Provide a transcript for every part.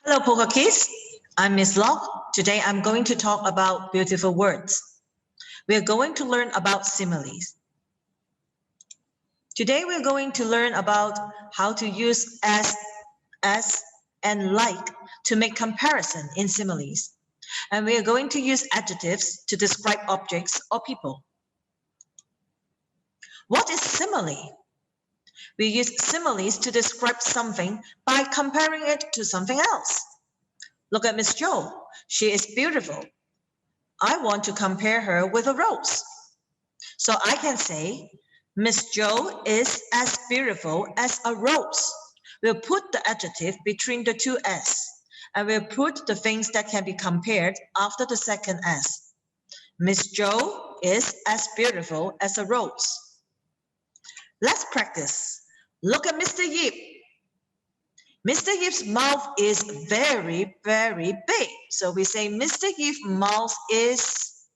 Hello, Poker Kids. I'm Miss Locke. Today I'm going to talk about beautiful words. We are going to learn about similes. Today we're going to learn about how to use as, and like to make comparison in similes. And we are going to use adjectives to describe objects or people. What is simile? We use similes to describe something by comparing it to something else. Look at Miss Jo. She is beautiful. I want to compare her with a rose. So I can say, Miss Jo is as beautiful as a rose. We'll put the adjective between the two S, and we'll put the things that can be compared after the second S. Miss Jo is as beautiful as a rose. Let's practice. Look at Mr. Yip. Mr. Yip's mouth is very, very big. So we say Mr. Yip's mouth is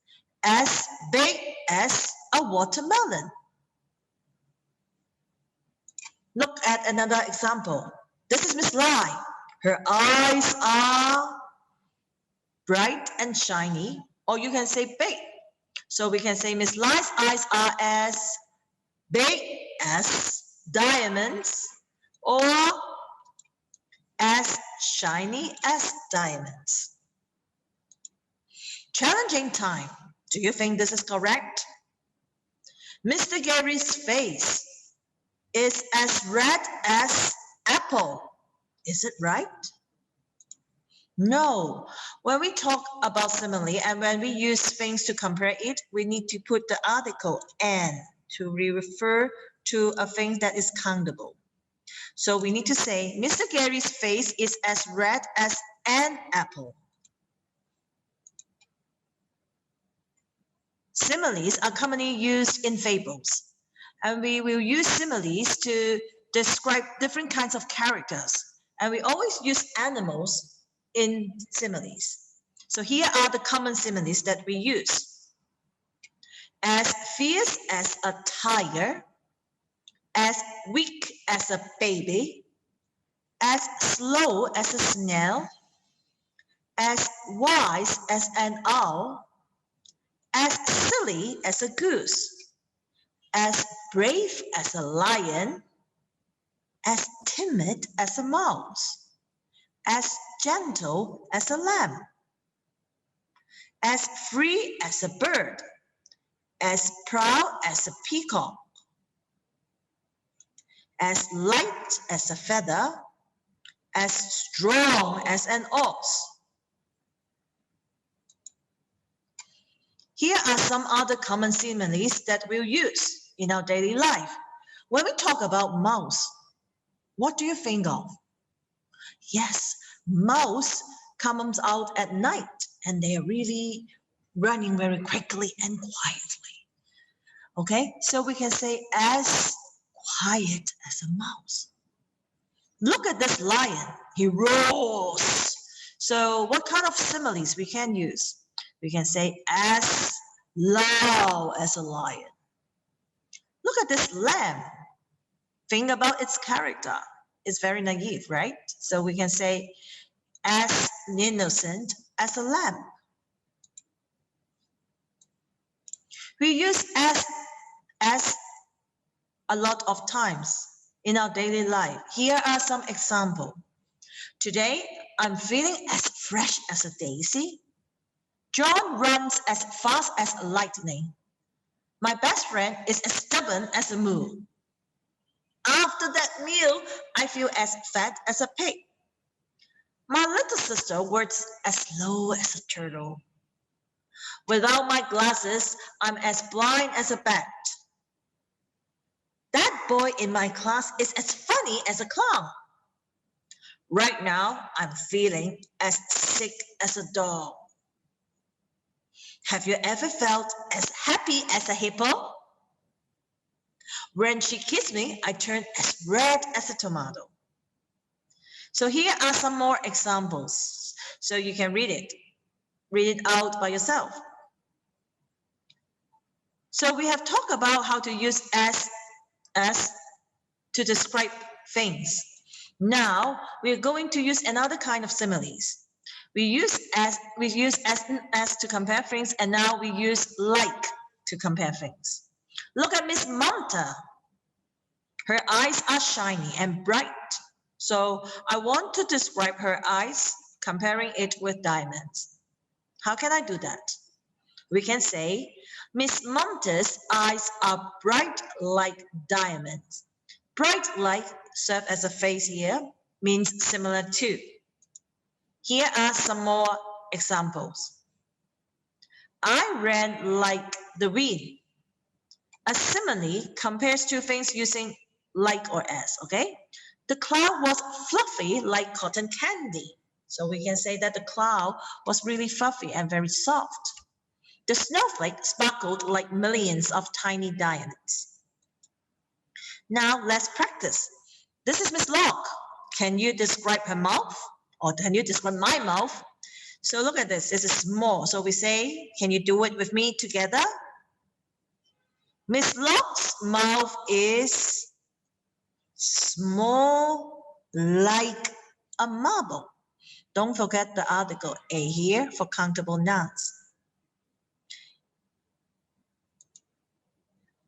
as big as a watermelon. Look at another example. This is Miss Lai. Her eyes are bright and shiny, or you can say big. So we can say Miss Lai's eyes are as big as diamonds, or as shiny as diamonds. Challenging time. Do you think this is correct? Mr. Gary's face is as red as apple. Is it right? No. When we talk about simile and when we use things to compare it, we need to put the article "and" to refer to a thing that is countable. So we need to say, Mr. Gary's face is as red as an apple. Similes are commonly used in fables, and we will use similes to describe different kinds of characters, and we always use animals in similes. So here are the common similes that we use. As fierce as a tiger, as weak as a baby, as slow as a snail, as wise as an owl, as silly as a goose, as brave as a lion, as timid as a mouse, as gentle as a lamb, as free as a bird, as proud as a peacock, as light as a feather, as strong as an ox. Here are some other common similes that we'll use in our daily life. When we talk about mouse, what do you think of? Yes, mouse comes out at night and they are really running very quickly and quietly. Okay, so we can say as quiet as a mouse. Look at this lion, he roars. So what kind of similes we can use? We can say as loud as a lion. Look at this lamb. Think about its character. It's very naive, right? So we can say as innocent as a lamb. We use as a lot of times in our daily life. Here are some examples. Today, I'm feeling as fresh as a daisy. John runs as fast as lightning. My best friend is as stubborn as a mule. After that meal, I feel as fat as a pig. My little sister works as slow as a turtle. Without my glasses, I'm as blind as a bat. That boy in my class is as funny as a clown. Right now, I'm feeling as sick as a dog. Have you ever felt as happy as a hippo? When she kissed me, I turned as red as a tomato. So here are some more examples. So you can read it. Read it out by yourself. So we have talked about how to use as to describe things. Now we're going to use another kind of similes. We use as and as to compare things, and now we use like to compare things. Look at Miss Manta. Her eyes are shiny and bright. So I want to describe her eyes, comparing it with diamonds. How can I do that? We can say, Miss Manta's eyes are bright like diamonds. Bright like serve as a phrase here, means similar to. Here are some more examples. I ran like the wind. A simile compares two things using like or as, okay? The cloud was fluffy like cotton candy. So we can say that the cloud was really fluffy and very soft. The snowflake sparkled like millions of tiny diamonds. Now let's practice. This is Miss Locke. Can you describe her mouth? Or can you describe my mouth? So look at this. This is small. So we say, can you do it with me together? Miss Locke's mouth is small like a marble. Don't forget the article a here for countable nouns.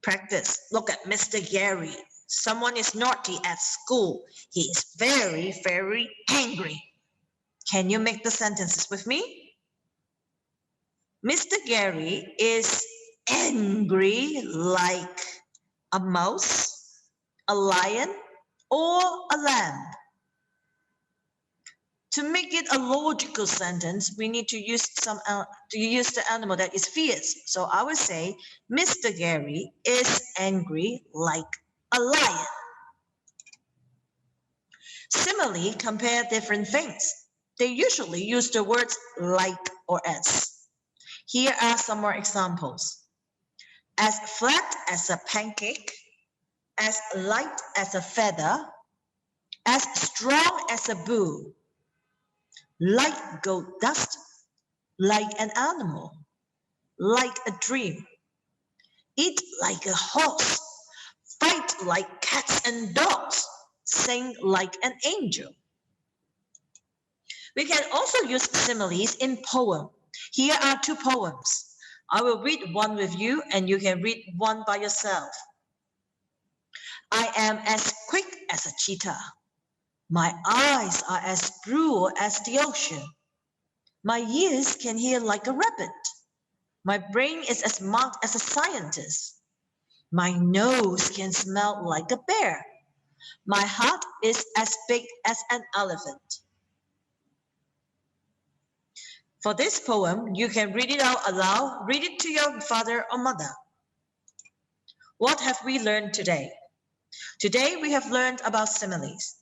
Practice. Look at Mr. Gary. Someone is naughty at school. He is very, very angry. Can you make the sentences with me? Mr. Gary is angry like a mouse, a lion, or a lamb. To make it a logical sentence, we need to use the animal that is fierce. So I would say, Mr. Gary is angry like a lion. Similarly, compare different things. They usually use the words like or as. Here are some more examples. As flat as a pancake, as light as a feather, as strong as a bull, like gold dust, like an animal, like a dream, eat like a horse, fight like cats and dogs, sing like an angel. We can also use similes in poem. Here are two poems. I will read one with you and you can read one by yourself. I am as quick as a cheetah. My eyes are as blue as the ocean. My ears can hear like a rabbit. My brain is as smart as a scientist. My nose can smell like a bear. My heart is as big as an elephant. For this poem, you can read it out aloud. Read it to your father or mother. What have we learned today? Today, we have learned about similes.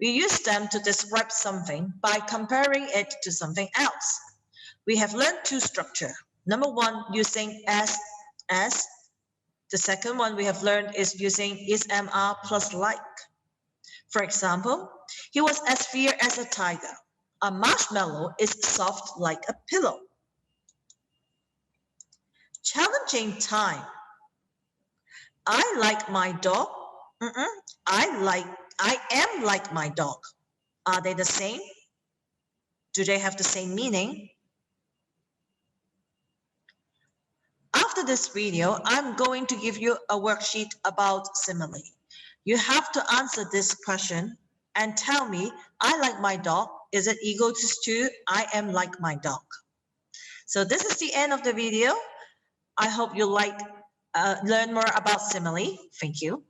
We use them to describe something by comparing it to something else. We have learned two structures. Number one, using as. The second one we have learned is using is-mr plus like. For example, he was as fierce as a tiger. A marshmallow is soft like a pillow. Challenging time. I like my dog. I am like my dog. Are they the same? Do they have the same meaning? After this video, I'm going to give you a worksheet about simile. You have to answer this question and tell me, I like my dog. Is it equal to I am like my dog? So this is the end of the video. I hope you learn more about simile. Thank you.